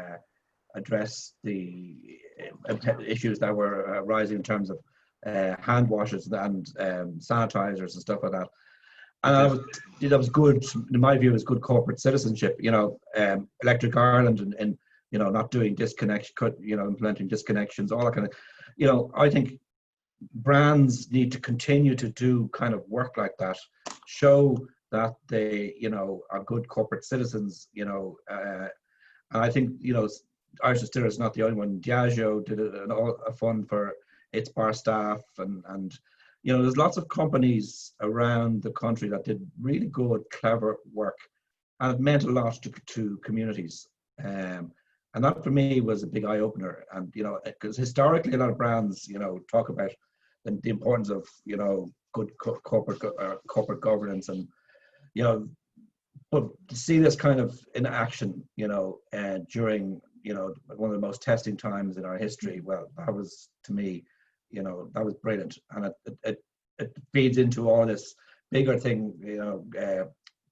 address the issues that were rising in terms of hand washes and sanitizers and stuff like that. And that was good, in my view, it was good corporate citizenship. Electric Ireland and not doing implementing disconnections, all that kind of, I think brands need to continue to do kind of work like that, show that they, are good corporate citizens, and I think, Irish Distillers is not the only one. Diageo did a fund for its bar staff, and there's lots of companies around the country that did really good, clever work, and it meant a lot to communities. And that for me was a big eye opener. And because historically a lot of brands, talk about the importance of good corporate governance, and but to see this kind of in action, during one of the most testing times in our history, well, that was, to me, that was brilliant, and it feeds into all this bigger thing,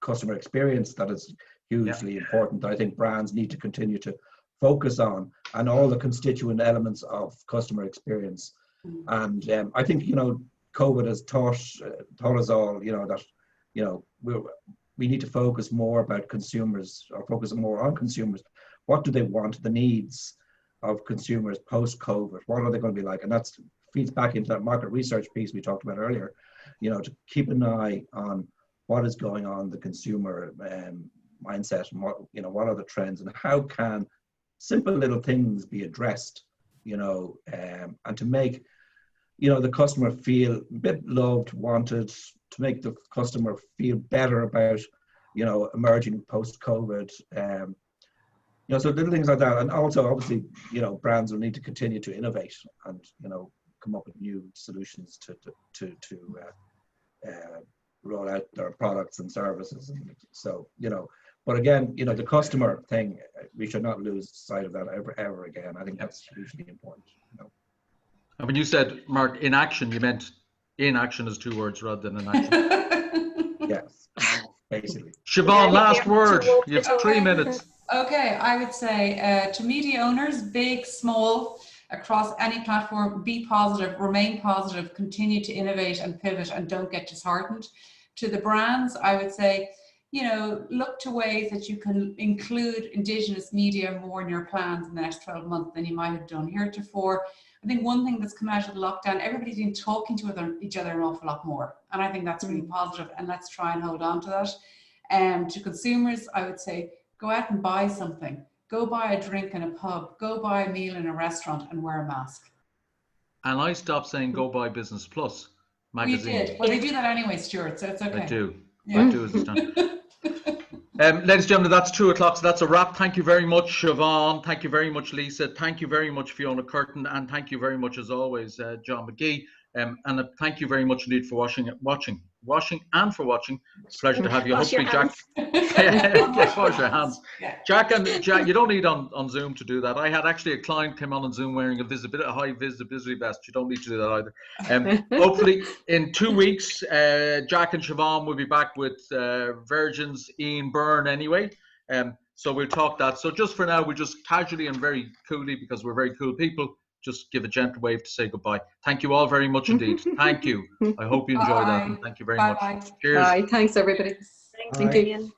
customer experience that is hugely important. I think brands need to continue to focus on, and all the constituent elements of customer experience. And I think COVID has taught us all that we need to focus more about consumers, or focus more on consumers. What do they want? The needs of consumers post-COVID. What are they going to be like? And that feeds back into that market research piece we talked about earlier. To keep an eye on what is going on, the consumer mindset, and what are the trends, and how can simple little things be addressed, and to make, the customer feel a bit loved, wanted, to make the customer feel better about, emerging post-COVID. So little things like that. And also, obviously, brands will need to continue to innovate and, come up with new solutions to roll out their products and services. And so, but again, the customer thing, we should not lose sight of that ever again. I think that's hugely important. And when you said, Mark, in action, you meant in action is 2 words rather than in action. Yes, basically. Siobhan, last word. You have 3 minutes. Okay, I would say to media owners, big, small, across any platform, be positive, remain positive, continue to innovate and pivot, and don't get disheartened. To the brands, I would say, you know, look to ways that you can include Indigenous media more in your plans in the next 12 months than you might have done heretofore. I think one thing that's come out of the lockdown, everybody's been talking to each other an awful lot more. And I think that's really positive, and let's try and hold on to that. To consumers, I would say, go out and buy something. Go buy a drink in a pub. Go buy a meal in a restaurant and wear a mask. And I stopped saying go buy Business Plus magazine. You did. Well, they do that anyway, Stuart, so it's okay. I do. Yeah. I do understand. Ladies and gentlemen, that's 2 o'clock, so that's a wrap. Thank you very much, Siobhan. Thank you very much, Lisa. Thank you very much, Fiona, Curtin, and thank you very much, as always, John McGee. And thank you very much indeed for watching and for watching. It's a pleasure to have you. Wash Hopefully, your Jack. Yeah, wash your hands. Yeah. Jack, you don't need on Zoom to do that. I had actually a client came on Zoom wearing a high visibility vest. You don't need to do that either. Hopefully, in 2 weeks, Jack and Siobhan will be back with Virgin's Ian Byrne anyway. So we'll talk that. So just for now, we'll just casually and very coolly, because we're very cool people, just give a gentle wave to say goodbye. Thank you all very much indeed. Thank you. I hope you enjoyed that. And thank you very much. Bye. Cheers. Bye. Thanks, everybody. Thank you.